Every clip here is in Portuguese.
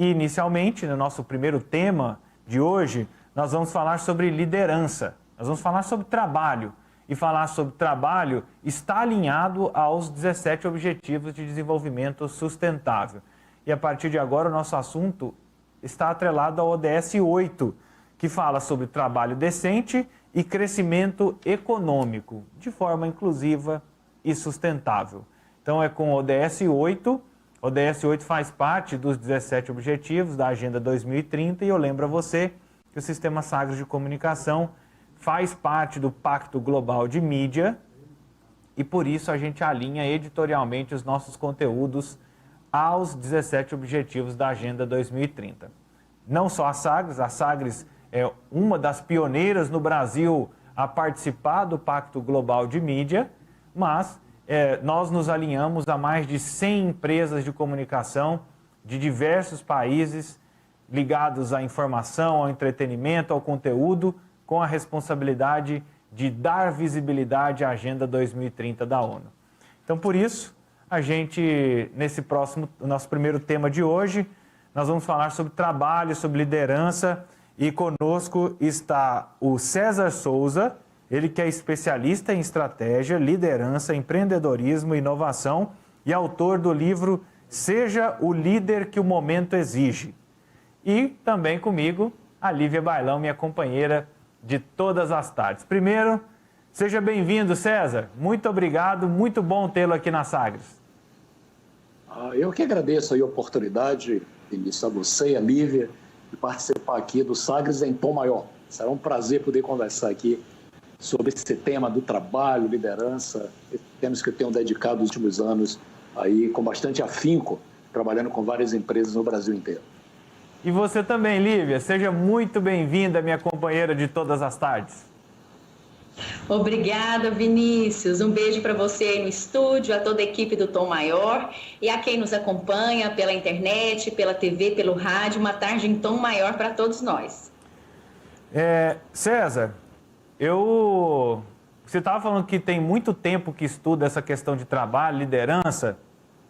E, inicialmente, no nosso primeiro tema de hoje, nós vamos falar sobre liderança. Nós vamos falar sobre trabalho. E falar sobre trabalho está alinhado aos 17 Objetivos de Desenvolvimento Sustentável. E, a partir de agora, o nosso assunto está atrelado ao ODS 8, que fala sobre trabalho decente e crescimento econômico, de forma inclusiva e sustentável. Então, é com o ODS 8. O ODS 8 faz parte dos 17 Objetivos da Agenda 2030 e eu lembro a você que o Sistema Sagres de Comunicação faz parte do Pacto Global de Mídia e, por isso, a gente alinha editorialmente os nossos conteúdos aos 17 Objetivos da Agenda 2030. Não só a Sagres é uma das pioneiras no Brasil a participar do Pacto Global de Mídia, mas nós nos alinhamos a mais de 100 empresas de comunicação de diversos países ligados à informação, ao entretenimento, ao conteúdo, com a responsabilidade de dar visibilidade à Agenda 2030 da ONU. Então, por isso, a gente, nosso primeiro tema de hoje, nós vamos falar sobre trabalho, sobre liderança, e conosco está o César Souza, ele que é especialista em estratégia, liderança, empreendedorismo e inovação e autor do livro Seja o Líder que o Momento Exige. E também comigo, a Lívia Bailão, minha companheira de todas as tardes. Primeiro, seja bem-vindo, César. Muito obrigado, muito bom tê-lo aqui na Sagres. Eu que agradeço a oportunidade, Vinícius, a você e a Lívia, de participar aqui do Sagres em Tom Maior. Será um prazer poder conversar aqui sobre esse tema do trabalho, liderança, temas que eu tenho dedicado nos últimos anos aí com bastante afinco, trabalhando com várias empresas no Brasil inteiro. E você também, Lívia, seja muito bem-vinda, minha companheira de todas as tardes. Obrigada, Vinícius. Um beijo para você aí no estúdio, a toda a equipe do Tom Maior e a quem nos acompanha pela internet, pela TV, pelo rádio. Uma tarde em tom maior para todos nós. César, você estava falando que tem muito tempo que estuda essa questão de trabalho, liderança.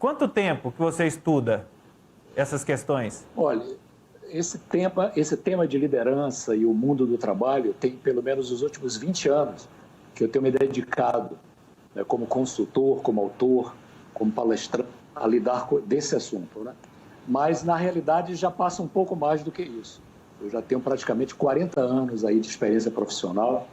Quanto tempo que você estuda essas questões? Olha, esse tema de liderança e o mundo do trabalho tem pelo menos os últimos 20 anos que eu tenho me dedicado, né, como consultor, como autor, como palestrante, a lidar desse assunto, né? Mas, na realidade, já passa um pouco mais do que isso. Eu já tenho praticamente 40 anos aí de experiência profissional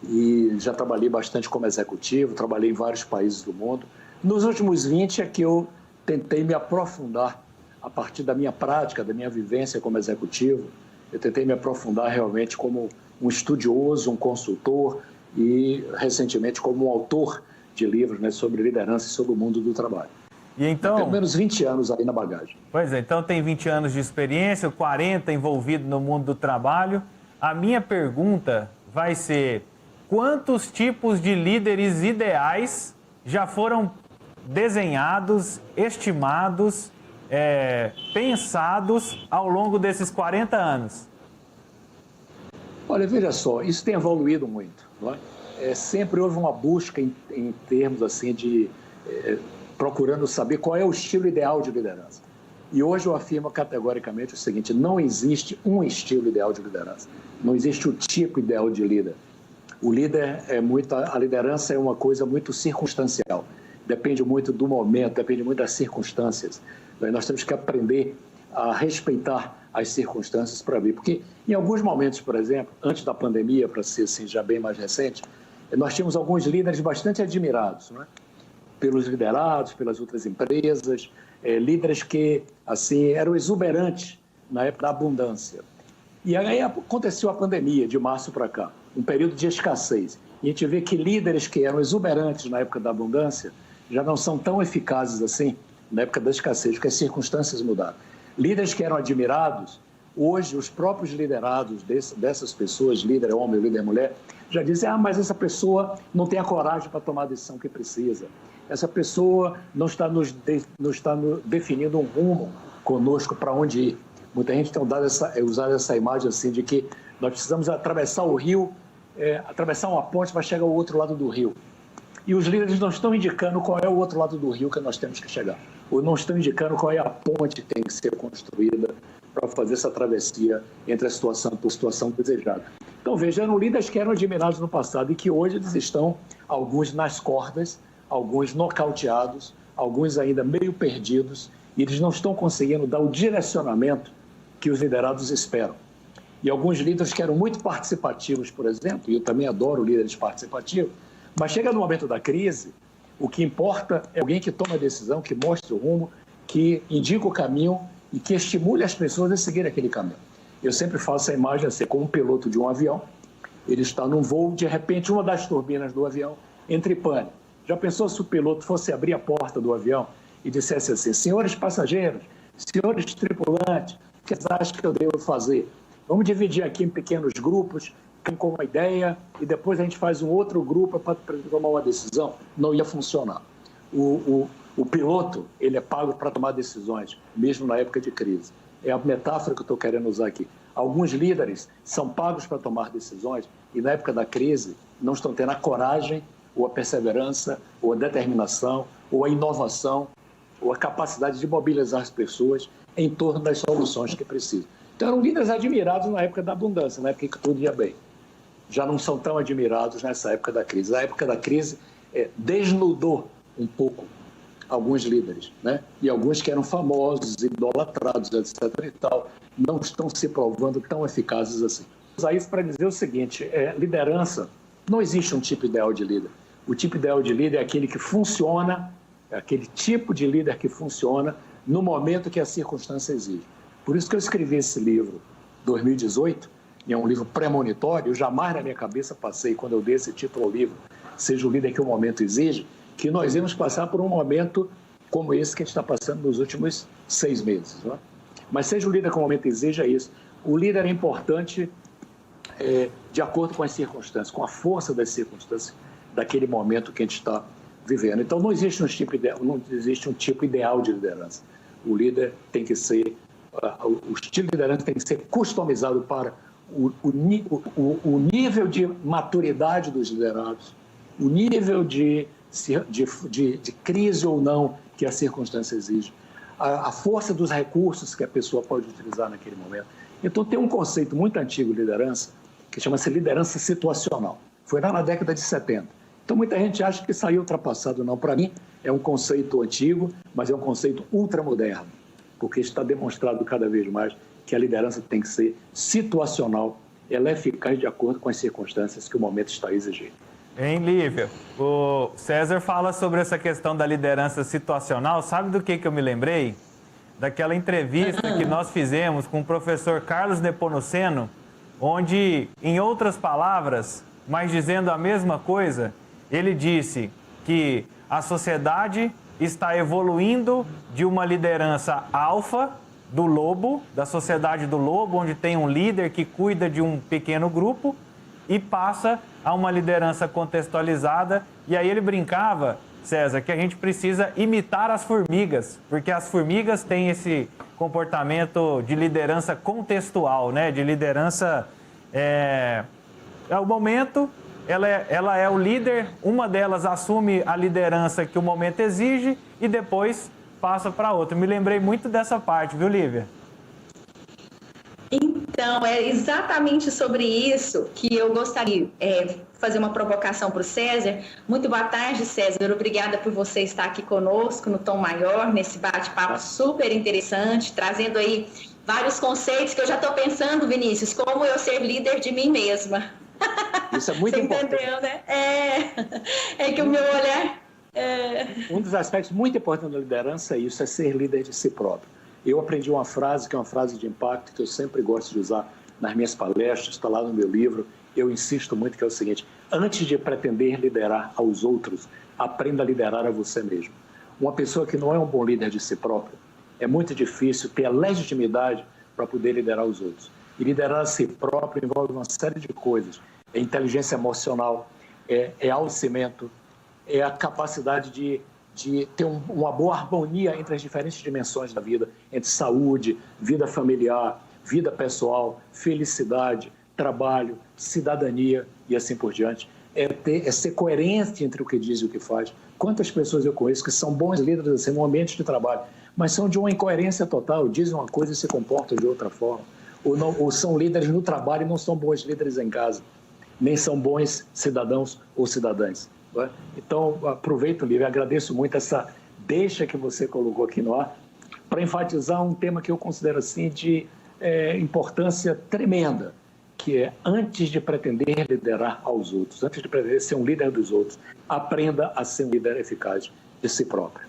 e já trabalhei bastante como executivo, trabalhei em vários países do mundo. Nos últimos 20 é que eu tentei me aprofundar a partir da minha prática, da minha vivência como executivo. Eu tentei me aprofundar realmente como um estudioso, um consultor e, recentemente, como um autor de livros, né, sobre liderança e sobre o mundo do trabalho. E então, pelo menos 20 anos aí na bagagem. Pois é, então tem 20 anos de experiência, 40 envolvido no mundo do trabalho. A minha pergunta vai ser: quantos tipos de líderes ideais já foram desenhados, estimados, pensados ao longo desses 40 anos? Olha, veja só, isso tem evoluído muito, não é? Sempre houve uma busca em termos assim de procurando saber qual é o estilo ideal de liderança. E hoje eu afirmo categoricamente o seguinte: não existe um estilo ideal de liderança, não existe o tipo ideal de líder. O líder a liderança é uma coisa muito circunstancial, depende muito do momento, depende muito das circunstâncias. Nós temos que aprender a respeitar as circunstâncias para ver, porque em alguns momentos, por exemplo, antes da pandemia, para ser assim, já bem mais recente, nós tínhamos alguns líderes bastante admirados, não é? Pelos liderados, pelas outras empresas, líderes que assim eram exuberantes na época da abundância. E aí aconteceu a pandemia de março para cá, um período de escassez. E a gente vê que líderes que eram exuberantes na época da abundância já não são tão eficazes assim na época da escassez, porque as circunstâncias mudaram. Líderes que eram admirados, hoje os próprios liderados dessas pessoas, líder homem, líder mulher, já dizem: mas essa pessoa não tem a coragem para tomar a decisão que precisa. Essa pessoa não está nos definindo um rumo conosco para onde ir. Muita gente tem usado essa imagem assim de que nós precisamos atravessar o rio, atravessar uma ponte para chegar ao outro lado do rio. E os líderes não estão indicando qual é o outro lado do rio que nós temos que chegar. Ou não estão indicando qual é a ponte que tem que ser construída para fazer essa travessia entre a situação desejada. Então, veja, eram líderes que eram admirados no passado e que hoje eles estão, alguns nas cordas, alguns nocauteados, alguns ainda meio perdidos, e eles não estão conseguindo dar o direcionamento que os liderados esperam. E alguns líderes que eram muito participativos, por exemplo, e eu também adoro líderes participativos, mas chega no momento da crise, o que importa é alguém que toma a decisão, que mostra o rumo, que indica o caminho e que estimule as pessoas a seguir aquele caminho. Eu sempre faço a imagem assim, como um piloto de um avião, ele está num voo, de repente uma das turbinas do avião entra em pânico. Já pensou se o piloto fosse abrir a porta do avião e dissesse assim: senhores passageiros, senhores tripulantes, o que vocês acham que eu devo fazer? Vamos dividir aqui em pequenos grupos, com uma ideia, e depois a gente faz um outro grupo para tomar uma decisão. Não ia funcionar. O piloto, ele é pago para tomar decisões, mesmo na época de crise. É a metáfora que eu estou querendo usar aqui. Alguns líderes são pagos para tomar decisões e, na época da crise, não estão tendo a coragem, ou a perseverança, ou a determinação, ou a inovação, ou a capacidade de mobilizar as pessoas em torno das soluções que precisam. Então, eram líderes admirados na época da abundância, na época que tudo ia bem. Já não são tão admirados nessa época da crise. A época da crise desnudou um pouco alguns líderes, né? E alguns que eram famosos, idolatrados, etc. e tal, não estão se provando tão eficazes assim. Usar isso para dizer o seguinte: liderança, não existe um tipo ideal de líder. O tipo ideal de líder é aquele que funciona, é aquele tipo de líder que funciona no momento que a circunstância exige. Por isso que eu escrevi esse livro, 2018, e é um livro premonitório. Eu jamais na minha cabeça passei, quando eu dei esse título ao livro, Seja o Líder que o Momento Exige, que nós íamos passar por um momento como esse que a gente está passando nos últimos 6 meses. Não é? Mas seja o líder que o momento exige, é isso. O líder é importante de acordo com as circunstâncias, com a força das circunstâncias daquele momento que a gente está vivendo. Então, não existe um tipo ideal de liderança. O líder tem que ser, o estilo de liderança tem que ser customizado para o nível de maturidade dos liderados, o nível de crise ou não que a circunstância exige, a força dos recursos que a pessoa pode utilizar naquele momento. Então, tem um conceito muito antigo de liderança que chama-se liderança situacional. Foi lá na década de 70. Então, muita gente acha que saiu ultrapassado. Não, para mim, é um conceito antigo, mas é um conceito ultramoderno, porque está demonstrado cada vez mais que a liderança tem que ser situacional, ela é eficaz de acordo com as circunstâncias que o momento está exigindo. Hein, Lívia? O César fala sobre essa questão da liderança situacional. Sabe do que eu me lembrei? Daquela entrevista que nós fizemos com o professor Carlos Nepomuceno, onde, em outras palavras, mas dizendo a mesma coisa, ele disse que a sociedade está evoluindo de uma liderança alfa, do lobo, da sociedade do lobo, onde tem um líder que cuida de um pequeno grupo, e passa a uma liderança contextualizada. E aí ele brincava, César, que a gente precisa imitar as formigas, porque as formigas têm esse comportamento de liderança contextual, né? De liderança... o momento, ela é o líder, uma delas assume a liderança que o momento exige e depois passa para outra. Me lembrei muito dessa parte, viu, Lívia? Então, é exatamente sobre isso que eu gostaria de fazer uma provocação para o César. Muito boa tarde, César. Obrigada por você estar aqui conosco no Tom Maior, nesse bate-papo super interessante, trazendo aí vários conceitos que eu já estou pensando, Vinícius, como eu ser líder de mim mesma. Isso é muito importante. Você entendeu, né? É que o meu olhar... Um dos aspectos muito importantes da liderança é isso, é ser líder de si próprio. Eu aprendi uma frase, que é uma frase de impacto, que eu sempre gosto de usar nas minhas palestras, está lá no meu livro, eu insisto muito, que é o seguinte: antes de pretender liderar aos outros, aprenda a liderar a você mesmo. Uma pessoa que não é um bom líder de si próprio, é muito difícil ter a legitimidade para poder liderar os outros. E liderar a si próprio envolve uma série de coisas. É inteligência emocional, é autoconhecimento, é a capacidade de ter uma boa harmonia entre as diferentes dimensões da vida, entre saúde, vida familiar, vida pessoal, felicidade, trabalho, cidadania e assim por diante. É ser coerente entre o que diz e o que faz. Quantas pessoas eu conheço que são bons líderes assim, no ambiente de trabalho, mas são de uma incoerência total, dizem uma coisa e se comportam de outra forma. Ou são líderes no trabalho e não são bons líderes em casa, nem são bons cidadãos ou cidadãs. Não é? Então, aproveito, Lívia, agradeço muito essa deixa que você colocou aqui no ar, para enfatizar um tema que eu considero assim de importância tremenda, que é, antes de pretender liderar aos outros, antes de pretender ser um líder dos outros, aprenda a ser um líder eficaz de si próprio.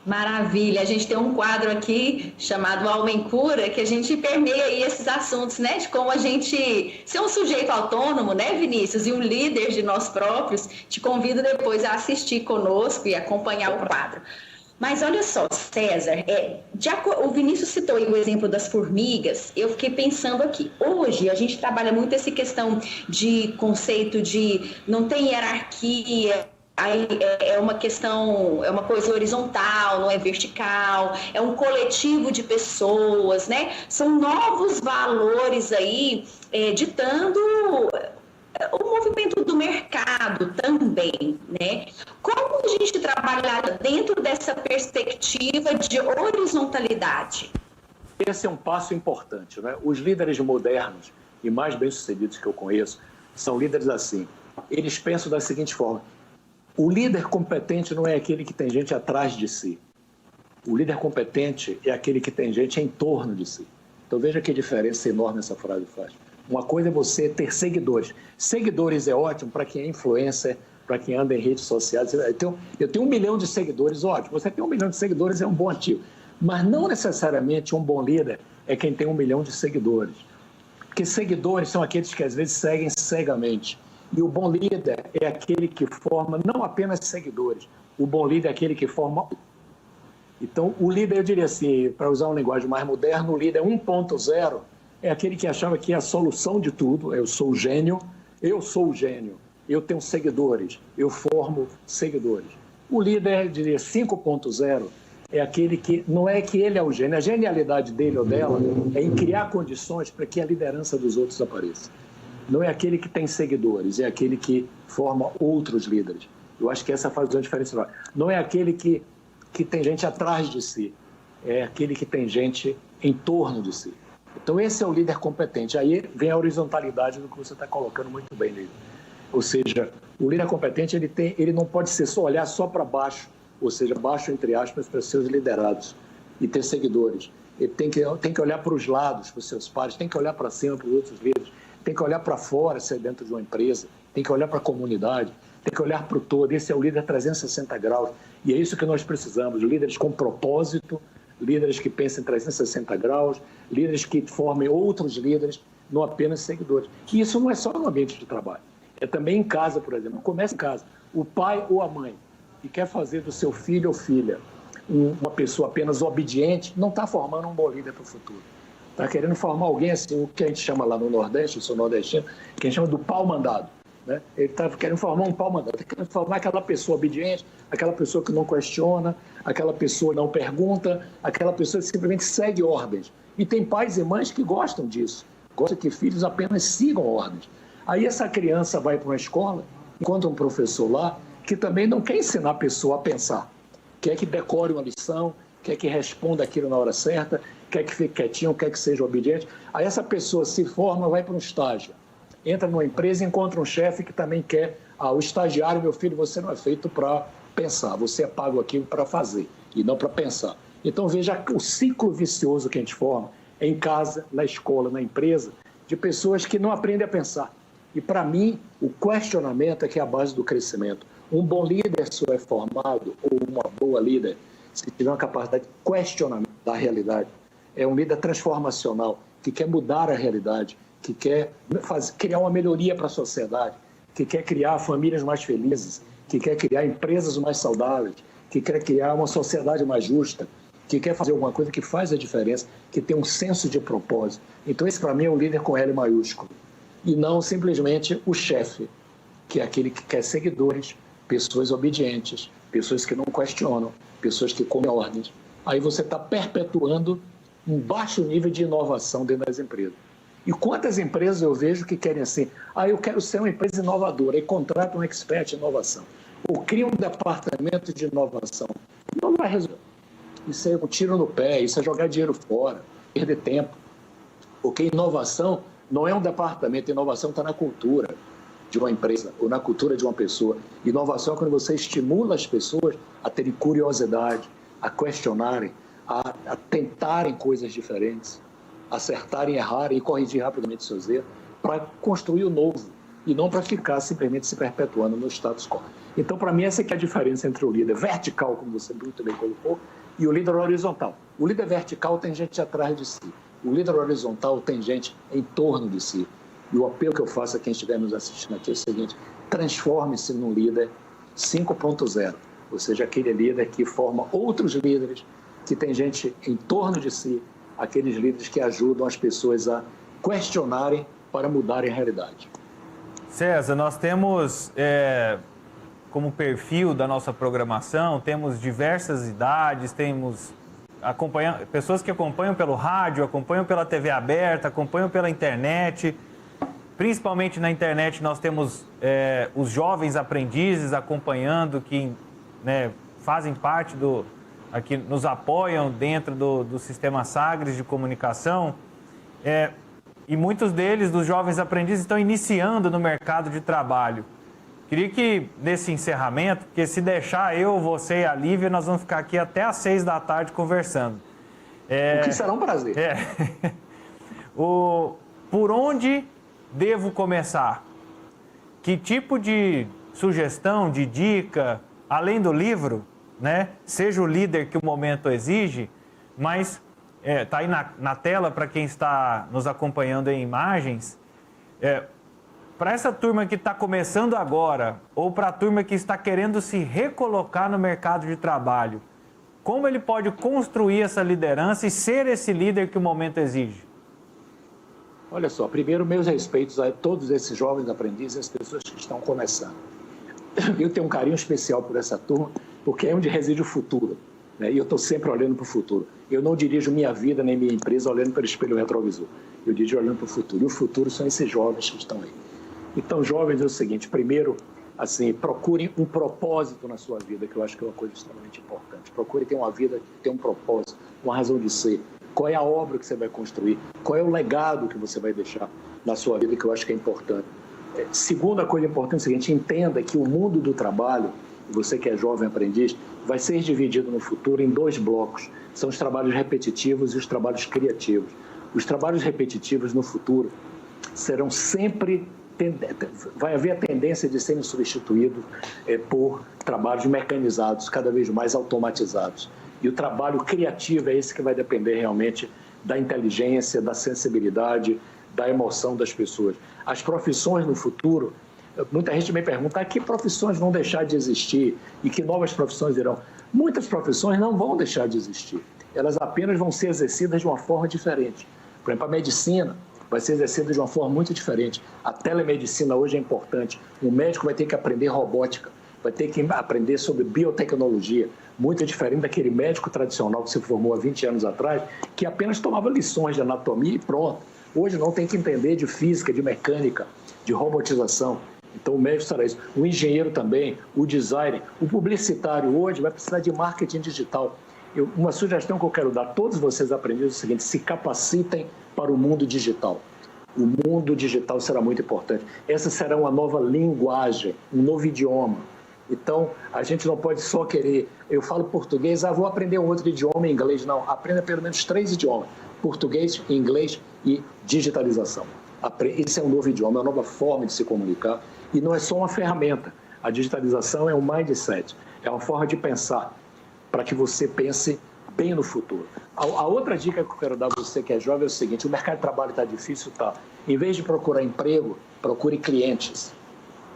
Maravilha, a gente tem um quadro aqui chamado Alma em Cura, que a gente permeia aí esses assuntos, né, de como a gente ser um sujeito autônomo, né, Vinícius, e um líder de nós próprios. Te convido depois a assistir conosco e acompanhar o quadro. Mas olha só, César, o Vinícius citou aí o exemplo das formigas, eu fiquei pensando aqui, hoje a gente trabalha muito essa questão de conceito de não tem hierarquia, aí é uma questão, é uma coisa horizontal, não é vertical, é um coletivo de pessoas, né? São novos valores aí ditando o movimento do mercado também, né? Como a gente trabalha dentro dessa perspectiva de horizontalidade? Esse é um passo importante, né? Os líderes modernos e mais bem-sucedidos que eu conheço são líderes assim. Eles pensam da seguinte forma: o líder competente não é aquele que tem gente atrás de si. O líder competente é aquele que tem gente em torno de si. Então veja que diferença enorme essa frase faz. Uma coisa é você ter seguidores. Seguidores é ótimo para quem é influencer, para quem anda em redes sociais. Eu tenho 1 milhão de seguidores, ótimo. Você tem 1 milhão de seguidores, é um bom ativo. Mas não necessariamente um bom líder é quem tem 1 milhão de seguidores. Porque seguidores são aqueles que às vezes seguem cegamente. E o bom líder é aquele que forma não apenas seguidores. O bom líder é aquele que forma... Então, o líder, eu diria assim, para usar uma linguagem mais moderna, o líder 1.0 é aquele que achava que é a solução de tudo. Eu sou o gênio, eu tenho seguidores, eu formo seguidores. O líder, eu diria 5.0, é aquele que não é que ele é o gênio, a genialidade dele ou dela é em criar condições para que a liderança dos outros apareça. Não é aquele que tem seguidores, é aquele que forma outros líderes. Eu acho que essa faz uma diferença. Não é aquele que tem gente atrás de si, é aquele que tem gente em torno de si. Então, esse é o líder competente. Aí vem a horizontalidade do que você está colocando muito bem, Lívia. Ou seja, o líder competente ele não pode ser só olhar só para baixo, ou seja, baixo entre aspas, para seus liderados e ter seguidores. Ele tem que olhar para os lados, para os seus pares, tem que olhar para cima, para os outros líderes, tem que olhar para fora, se é dentro de uma empresa, tem que olhar para a comunidade, tem que olhar para o todo. Esse é o líder 360 graus. E é isso que nós precisamos, líderes com propósito, líderes que pensem em 360 graus, líderes que formem outros líderes, não apenas seguidores. E isso não é só no ambiente de trabalho, é também em casa, por exemplo. Começa em casa. O pai ou a mãe que quer fazer do seu filho ou filha uma pessoa apenas obediente, não está formando um bom líder para o futuro. Está querendo formar alguém assim, o que a gente chama lá no Nordeste, eu sou nordestino, que a gente chama do pau mandado. Né? Ele está querendo formar um pau mandado, está querendo formar aquela pessoa obediente, aquela pessoa que não questiona, aquela pessoa que não pergunta, aquela pessoa que simplesmente segue ordens. E tem pais e mães que gostam disso, gostam que filhos apenas sigam ordens. Aí essa criança vai para uma escola, encontra um professor lá, que também não quer ensinar a pessoa a pensar, quer que decore uma lição, quer que responda aquilo na hora certa, quer que fique quietinho, quer que seja obediente. Aí essa pessoa se forma, vai para um estágio, entra numa empresa e encontra um chefe que também quer, o estagiário, meu filho, você não é feito para pensar, você é pago aqui para fazer e não para pensar. Então veja o ciclo vicioso que a gente forma em casa, na escola, na empresa, de pessoas que não aprendem a pensar. E para mim, o questionamento é que é a base do crescimento. Um bom líder só é formado, ou uma boa líder, se tiver uma capacidade de questionamento da realidade. É um líder transformacional, que quer mudar a realidade, que quer criar uma melhoria para a sociedade, que quer criar famílias mais felizes, que quer criar empresas mais saudáveis, que quer criar uma sociedade mais justa, que quer fazer alguma coisa que faz a diferença, que tem um senso de propósito. Então esse para mim é um líder com L maiúsculo. E não simplesmente o chefe, que é aquele que quer seguidores, pessoas obedientes, pessoas que não questionam, pessoas que comem ordens. Aí você está perpetuando um baixo nível de inovação dentro das empresas. E quantas empresas eu vejo que querem assim, eu quero ser uma empresa inovadora, e contratam um expert em inovação, ou cria um departamento de inovação. Não vai resolver. Isso é um tiro no pé, isso é jogar dinheiro fora, perder tempo. Porque inovação não é um departamento, inovação está na cultura de uma empresa ou na cultura de uma pessoa. Inovação é quando você estimula as pessoas a terem curiosidade, a questionarem, a tentarem coisas diferentes, acertarem, errarem e corrigir rapidamente seus erros para construir o novo e não para ficar simplesmente se perpetuando no status quo. Então, para mim, essa é a diferença entre o líder vertical, como você muito bem colocou, e o líder horizontal. O líder vertical tem gente atrás de si. O líder horizontal tem gente em torno de si. E o apelo que eu faço a quem estiver nos assistindo aqui é o seguinte: transforme-se num líder 5.0, ou seja, aquele líder que forma outros líderes, que tem gente em torno de si, aqueles líderes que ajudam as pessoas a questionarem para mudarem a realidade. César, nós temos, como perfil da nossa programação, temos diversas idades, temos pessoas que acompanham pelo rádio, acompanham pela TV aberta, acompanham pela internet. Principalmente na internet nós temos os jovens aprendizes acompanhando, que fazem parte aqui nos apoiam dentro do sistema Sagres de comunicação. E muitos deles, dos jovens aprendizes, estão iniciando no mercado de trabalho. Queria que, nesse encerramento, porque se deixar eu, você e a Lívia, nós vamos ficar aqui até às 6 da tarde conversando. O que será um prazer. Por onde devo começar? Que tipo de sugestão, de dica, além do livro, seja o líder que o momento exige, mas está aí na tela para quem está nos acompanhando em imagens, para essa turma que está começando agora, ou para a turma que está querendo se recolocar no mercado de trabalho, como ele pode construir essa liderança e ser esse líder que o momento exige? Olha só, primeiro, meus respeitos a todos esses jovens aprendizes, as pessoas que estão começando. Eu tenho um carinho especial por essa turma, porque é onde reside o futuro. E eu estou sempre olhando para o futuro. Eu não dirijo minha vida nem minha empresa olhando para o espelho retrovisor. Eu dirijo olhando para o futuro. E o futuro são esses jovens que estão aí. Então, jovens, é o seguinte: primeiro, procurem um propósito na sua vida, que eu acho que é uma coisa extremamente importante. Procure ter uma vida que tem um propósito, uma razão de ser. Qual é a obra que você vai construir? Qual é o legado que você vai deixar na sua vida, que eu acho que é importante. Segunda coisa importante é o seguinte: entenda que o mundo do trabalho, você que é jovem aprendiz, vai ser dividido no futuro em 2 blocos. São os trabalhos repetitivos e os trabalhos criativos. Os trabalhos repetitivos no futuro serão sempre... Vai haver a tendência de serem substituídos por trabalhos mecanizados, cada vez mais automatizados. E o trabalho criativo é esse que vai depender realmente da inteligência, da sensibilidade, da emoção das pessoas. As profissões no futuro, muita gente me pergunta: que profissões vão deixar de existir e que novas profissões irão? Muitas profissões não vão deixar de existir, elas apenas vão ser exercidas de uma forma diferente. Por exemplo, a medicina vai ser exercida de uma forma muito diferente. A telemedicina hoje é importante. O médico vai ter que aprender robótica, vai ter que aprender sobre biotecnologia, muito diferente daquele médico tradicional que se formou há 20 anos atrás, que apenas tomava lições de anatomia e pronto. Hoje não, tem que entender de física, de mecânica, de robotização. Então o médico será isso. O engenheiro também, o designer, o publicitário hoje vai precisar de marketing digital. Uma sugestão que eu quero dar a todos vocês aprendizes é o seguinte: se capacitem para o mundo digital. O mundo digital será muito importante. Essa será uma nova linguagem, um novo idioma. Então, a gente não pode só querer... Eu falo português, vou aprender um outro idioma, inglês. Não, aprenda pelo menos 3 idiomas. Português, inglês e digitalização. Esse é um novo idioma, é uma nova forma de se comunicar. E não é só uma ferramenta. A digitalização é um mindset, é uma forma de pensar, para que você pense bem no futuro. A outra dica que eu quero dar a você que é jovem é o seguinte: o mercado de trabalho está difícil, tá? Em vez de procurar emprego, procure clientes.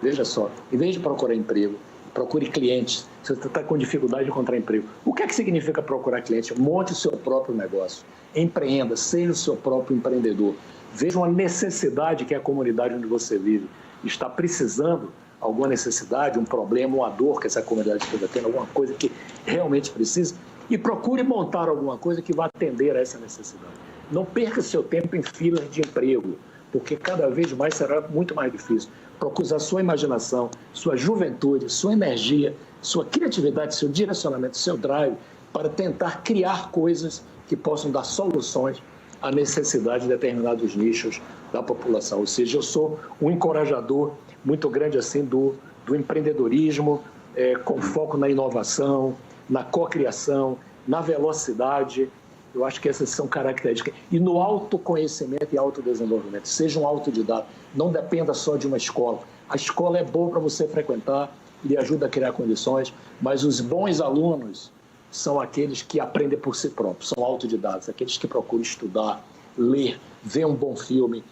Veja só, em vez de procurar emprego, procure clientes. Você está com dificuldade de encontrar emprego. O que é que significa procurar cliente? Monte o seu próprio negócio. Empreenda, seja o seu próprio empreendedor. Veja uma necessidade que é a comunidade onde você vive está precisando, alguma necessidade, um problema, uma dor que essa comunidade esteja tendo, alguma coisa que realmente precisa, e procure montar alguma coisa que vá atender a essa necessidade. Não perca seu tempo em filas de emprego, porque cada vez mais será muito mais difícil. Procure usar sua imaginação, sua juventude, sua energia, sua criatividade, seu direcionamento, seu drive, para tentar criar coisas que possam dar soluções à necessidade de determinados nichos da população. Ou seja, eu sou um encorajador muito grande assim do empreendedorismo, com foco na inovação, na cocriação, na velocidade. Eu acho que essas são características. E no autoconhecimento e autodesenvolvimento. Seja um autodidata, não dependa só de uma escola. A escola é boa para você frequentar, lhe ajuda a criar condições, mas os bons alunos são aqueles que aprendem por si próprios, são autodidatas, aqueles que procuram estudar, ler, ver um bom filme,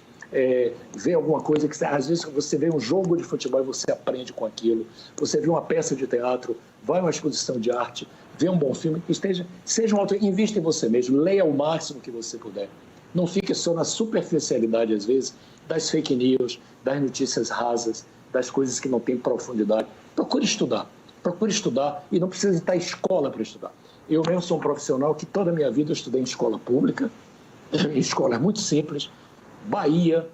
ver alguma coisa que, às vezes, você vê um jogo de futebol e você aprende com aquilo, você vê uma peça de teatro, vai a uma exposição de arte, vê um bom filme, seja um invista em você mesmo, leia o máximo que você puder. Não fique só na superficialidade, às vezes, das fake news, das notícias rasas, das coisas que não têm profundidade. Procure estudar e não precisa estar em escola para estudar. Eu mesmo sou um profissional que toda a minha vida eu estudei em escola pública, em escolas muito simples, Bahia,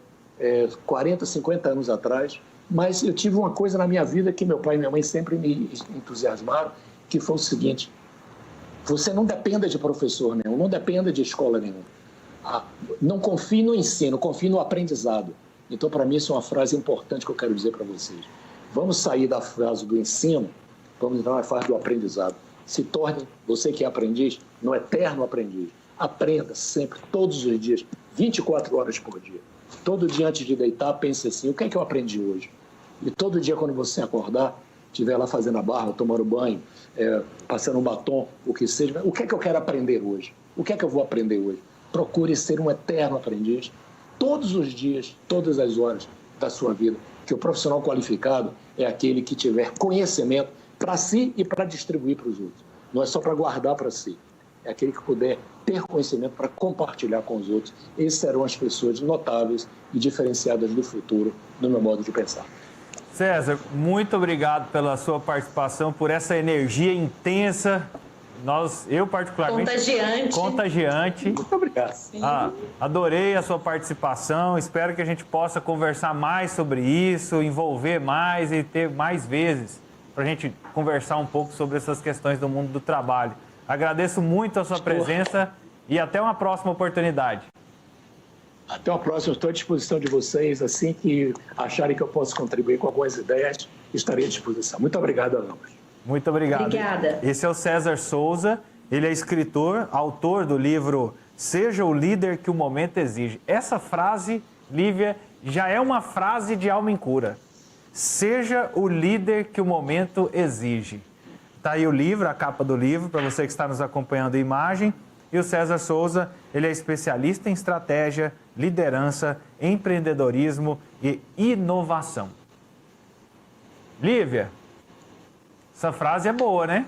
40, 50 anos atrás, mas eu tive uma coisa na minha vida que meu pai e minha mãe sempre me entusiasmaram, que foi o seguinte: você não dependa de professor nenhum, não dependa de escola nenhuma. Não confie no ensino, confie no aprendizado. Então, para mim, isso é uma frase importante que eu quero dizer para vocês. Vamos sair da fase do ensino, vamos entrar na fase do aprendizado. Se torne, você que é aprendiz, um eterno aprendiz. Aprenda sempre, todos os dias, 24 horas por dia. Todo dia antes de deitar, pense assim: o que é que eu aprendi hoje? E todo dia, quando você acordar, estiver lá fazendo a barba, tomando banho, passando um batom, o que seja, o que é que eu quero aprender hoje? O que é que eu vou aprender hoje? Procure ser um eterno aprendiz todos os dias, todas as horas da sua vida. Que o profissional qualificado é aquele que tiver conhecimento para si e para distribuir para os outros. Não é só para guardar para si. É aquele que puder ter conhecimento para compartilhar com os outros. Essas serão as pessoas notáveis e diferenciadas do futuro, no meu modo de pensar. César, muito obrigado pela sua participação, por essa energia intensa. Eu particularmente... Contagiante. Muito obrigado. Adorei a sua participação. Espero que a gente possa conversar mais sobre isso, envolver mais e ter mais vezes para a gente conversar um pouco sobre essas questões do mundo do trabalho. Agradeço muito a sua presença e até uma próxima oportunidade. Até uma próxima. Estou à disposição de vocês. Assim que acharem que eu posso contribuir com algumas ideias, estarei à disposição. Muito obrigado a ambos. Muito obrigado. Obrigada. Esse é o César Souza, ele é escritor, autor do livro Seja o Líder que o Momento Exige. Essa frase, Lívia, já é uma frase de alma em cura. Seja o líder que o momento exige. Está aí o livro, a capa do livro, para você que está nos acompanhando em imagem. E o César Souza, ele é especialista em estratégia, liderança, empreendedorismo e inovação. Lívia, essa frase é boa, né?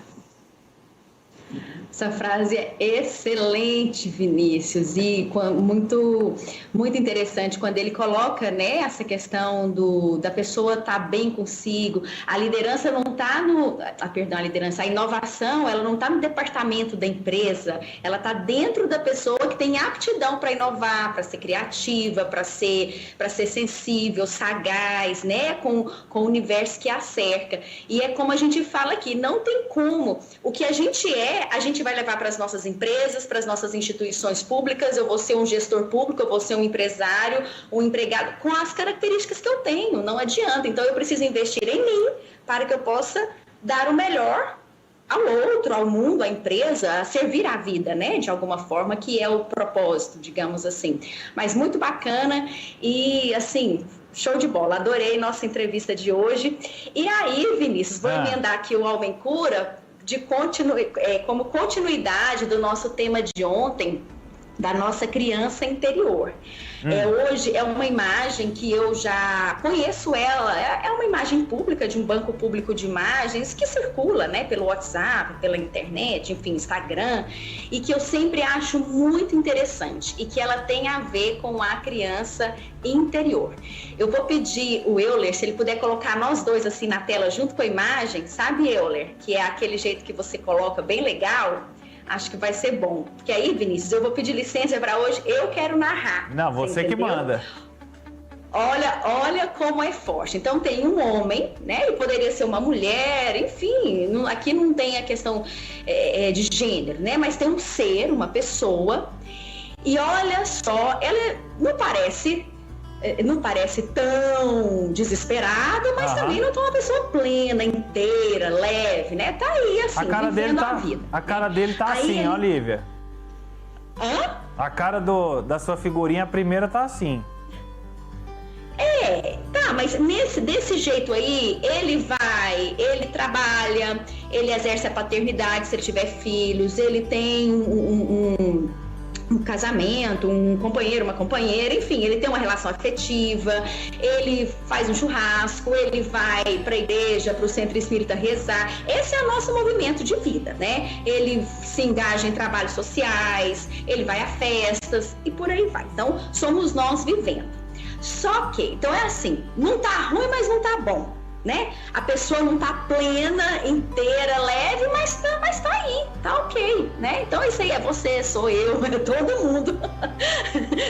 Essa frase é excelente, Vinícius, e muito interessante quando ele coloca, né, essa questão da pessoa estar bem consigo. A liderança não está a inovação, ela não está no departamento da empresa, ela está dentro da pessoa que tem aptidão para inovar, para ser criativa, para ser sensível, sagaz, né, com o universo que a cerca. E é como a gente fala aqui, não tem como. O que a gente vai levar para as nossas empresas, para as nossas instituições públicas. Eu vou ser um gestor público, eu vou ser um empresário, um empregado, com as características que eu tenho, não adianta. Então, eu preciso investir em mim para que eu possa dar o melhor ao outro, ao mundo, à empresa, a servir a vida, né, de alguma forma, que é o propósito, digamos assim. Mas muito bacana e, assim, show de bola. Adorei nossa entrevista de hoje. E aí, Vinícius, vou emendar aqui o Alma em Cura, como continuidade do nosso tema de ontem, da nossa criança interior. Hoje é uma imagem que eu já conheço ela, é uma imagem pública de um banco público de imagens que circula, né, pelo WhatsApp, pela internet, enfim, Instagram, e que eu sempre acho muito interessante e que ela tem a ver com a criança interior. Eu vou pedir o Euler, se ele puder colocar nós dois assim na tela junto com a imagem, sabe, Euler? Que é aquele jeito que você coloca bem legal. Acho que vai ser bom. Porque aí, Vinícius, eu vou pedir licença para hoje, eu quero narrar. Não, você que manda. Olha como é forte. Então tem um homem, né? E poderia ser uma mulher, enfim. Aqui não tem a questão de gênero, né? Mas tem um ser, uma pessoa. E olha só, ela não parece tão desesperada, mas também não é uma pessoa plena, inteira, leve, né? Tá aí assim, vivendo a vida. A cara dele tá aí, assim, ó, Lívia. Hã? A cara da sua figurinha, a primeira tá assim. Mas desse jeito aí, ele trabalha, ele exerce a paternidade se ele tiver filhos, ele tem um casamento, um companheiro, uma companheira, enfim, ele tem uma relação afetiva, ele faz um churrasco, ele vai para a igreja, para o centro espírita rezar. Esse é o nosso movimento de vida, né? Ele se engaja em trabalhos sociais, ele vai a festas e por aí vai. Então, somos nós vivendo. Só que, então é assim, não tá ruim, mas não tá bom, né? A pessoa não tá plena, inteira, leve, mas tá aí, tá ok, né? Então isso aí é você, sou eu, é todo mundo,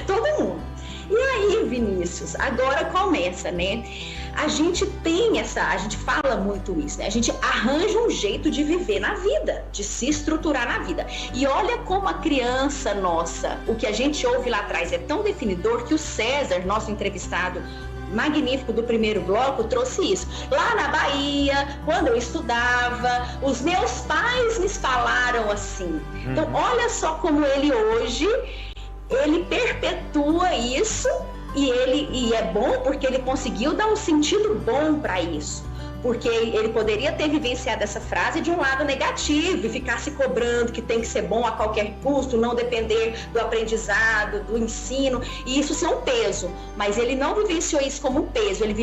todo mundo. E aí, Vinícius, agora começa, né? A gente fala muito isso, né? A gente arranja um jeito de viver na vida, de se estruturar na vida. E olha como a criança nossa, o que a gente ouve lá atrás é tão definidor que o César, nosso entrevistado magnífico do primeiro bloco, trouxe isso. Lá na Bahia, quando eu estudava, os meus pais me falaram assim. Então, olha só como ele hoje, ele perpetua isso. E é bom porque ele conseguiu dar um sentido bom para isso. Porque ele poderia ter vivenciado essa frase de um lado negativo e ficar se cobrando que tem que ser bom a qualquer custo, não depender do aprendizado, do ensino, e isso ser um peso. Mas ele não vivenciou isso como um peso, ele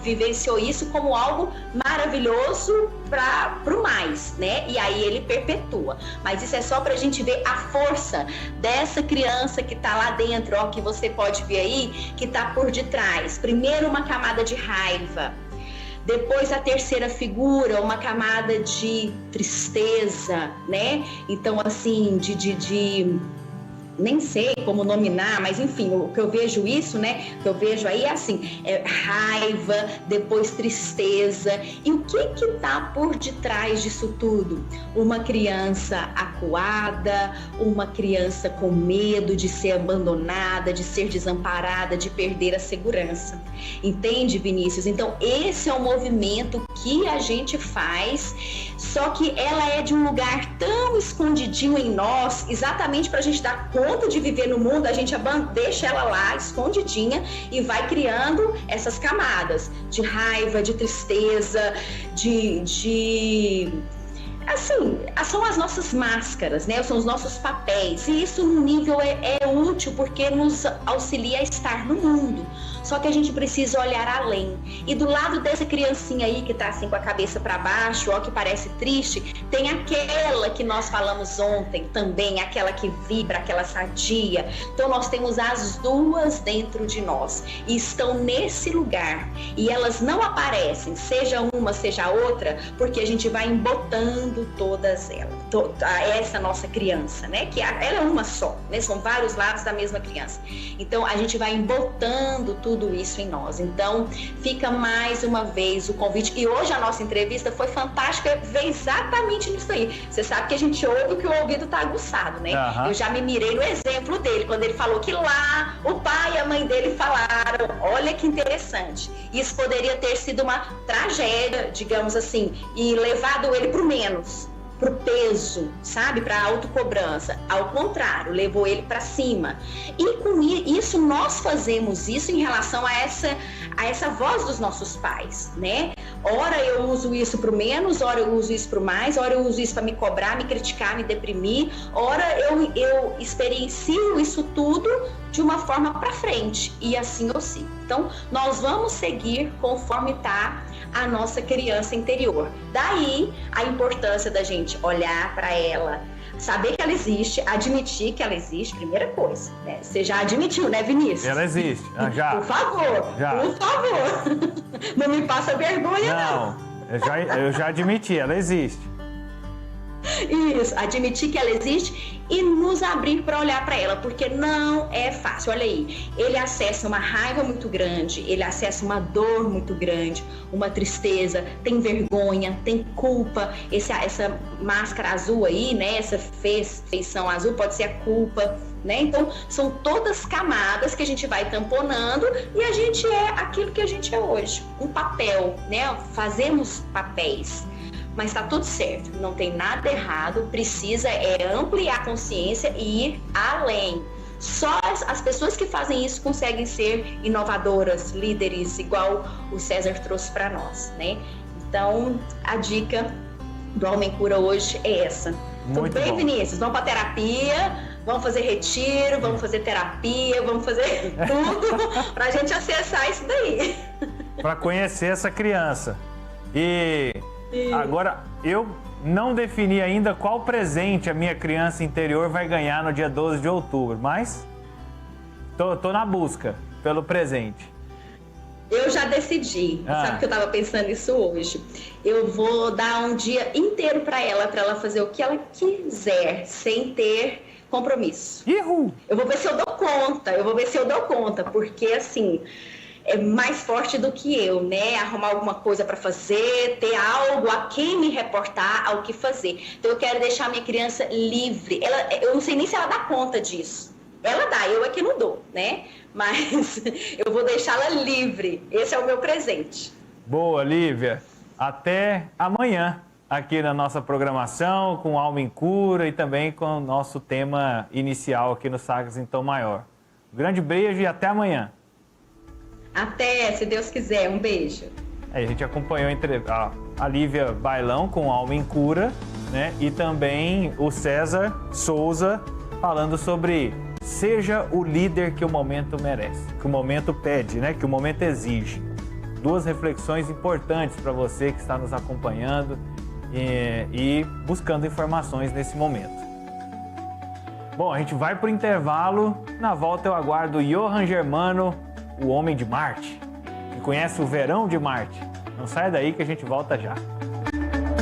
vivenciou isso como algo maravilhoso para o mais, né? E aí ele perpetua. Mas isso é só para a gente ver a força dessa criança que está lá dentro, ó, que você pode ver aí, que está por detrás. Primeiro uma camada de raiva. Depois a terceira figura, uma camada de tristeza, né? Então, assim, nem sei como nominar, mas enfim, o que eu vejo isso, né? O que eu vejo aí é assim, raiva, depois tristeza. E o que tá por detrás disso tudo? Uma criança acuada, uma criança com medo de ser abandonada, de ser desamparada, de perder a segurança. Entende, Vinícius? Então, esse é o movimento que a gente faz, só que ela é de um lugar tão escondidinho em nós, exatamente para a gente dar conta de viver no mundo, a gente deixa ela lá, escondidinha, e vai criando essas camadas de raiva, de tristeza, assim, são as nossas máscaras, né? São os nossos papéis. E isso no nível é útil porque nos auxilia a estar no mundo. Só que a gente precisa olhar além. E do lado dessa criancinha aí que tá assim com a cabeça para baixo, ó, que parece triste, tem aquela que nós falamos ontem também, aquela que vibra, aquela sadia. Então nós temos as duas dentro de nós e estão nesse lugar. E elas não aparecem, seja uma, seja outra, porque a gente vai embotando todas elas. Essa nossa criança, né? Que ela é uma só, né? São vários lados da mesma criança. Então a gente vai embotando tudo isso em nós. Então fica mais uma vez o convite. E hoje a nossa entrevista foi fantástica, ver exatamente nisso aí. Você sabe que a gente ouve que o ouvido tá aguçado, né? Eu já me mirei no exemplo dele, quando ele falou que lá o pai e a mãe dele falaram. Olha que interessante. Isso poderia ter sido uma tragédia, digamos assim, e levado ele pro menos, pro peso, sabe? Pra autocobrança. Ao contrário, levou ele para cima. E com isso, nós fazemos isso em relação a essa voz dos nossos pais, né? Ora eu uso isso pro menos, ora eu uso isso pro mais, ora eu uso isso para me cobrar, me criticar, me deprimir, ora eu experiencio isso tudo de uma forma para frente. E assim eu sigo. Então, nós vamos seguir conforme tá a nossa criança interior. Daí a importância da gente olhar para ela, saber que ela existe, admitir que ela existe, primeira coisa, né? Você já admitiu, né, Vinícius? Ela existe, já. Por favor, por favor. Não me passa vergonha, não. Eu já admiti, ela existe. Isso, admitir que ela existe e nos abrir para olhar para ela, porque não é fácil. Olha aí, ele acessa uma raiva muito grande, ele acessa uma dor muito grande, uma tristeza, tem vergonha, tem culpa. Essa máscara azul aí, né? Essa feição azul pode ser a culpa, né? Então, são todas camadas que a gente vai tamponando e a gente é aquilo que a gente é hoje, um papel, né? Fazemos papéis. Mas está tudo certo, não tem nada errado, precisa ampliar a consciência e ir além. Só as pessoas que fazem isso conseguem ser inovadoras, líderes, igual o César trouxe para nós, né? Então, a dica do Homem Cura hoje é essa. Muito Tudo bem, bom. Vinícius? Vamos para terapia, vamos fazer retiro, vamos fazer terapia, vamos fazer tudo para a gente acessar isso daí. Para conhecer essa criança. E agora, eu não defini ainda qual presente a minha criança interior vai ganhar no dia 12 de outubro, mas tô na busca pelo presente. Eu já decidi. Sabe que eu estava pensando isso hoje? Eu vou dar um dia inteiro para ela fazer o que ela quiser, sem ter compromisso. Uhul. Eu vou ver se eu dou conta, porque assim, é mais forte do que eu, né? Arrumar alguma coisa para fazer, ter algo a quem me reportar, ao que fazer. Então eu quero deixar a minha criança livre. Eu não sei nem se ela dá conta disso. Ela dá, eu é que não dou, né? Mas eu vou deixá-la livre. Esse é o meu presente. Boa, Lívia. Até amanhã aqui na nossa programação, com Alma em Cura e também com o nosso tema inicial aqui no Sagres em Tom Maior. Um grande beijo e até amanhã. Até, se Deus quiser. Um beijo. A gente acompanhou a Lívia Bailão com Alma em Cura, né? E também o César Souza falando sobre seja o líder que o momento merece, que o momento pede, né? Que o momento exige. Duas reflexões importantes para você que está nos acompanhando e buscando informações nesse momento. Bom, a gente vai para o intervalo. Na volta eu aguardo Johann Germano, o Homem de Marte, que conhece o verão de Marte. Não sai daí que a gente volta já.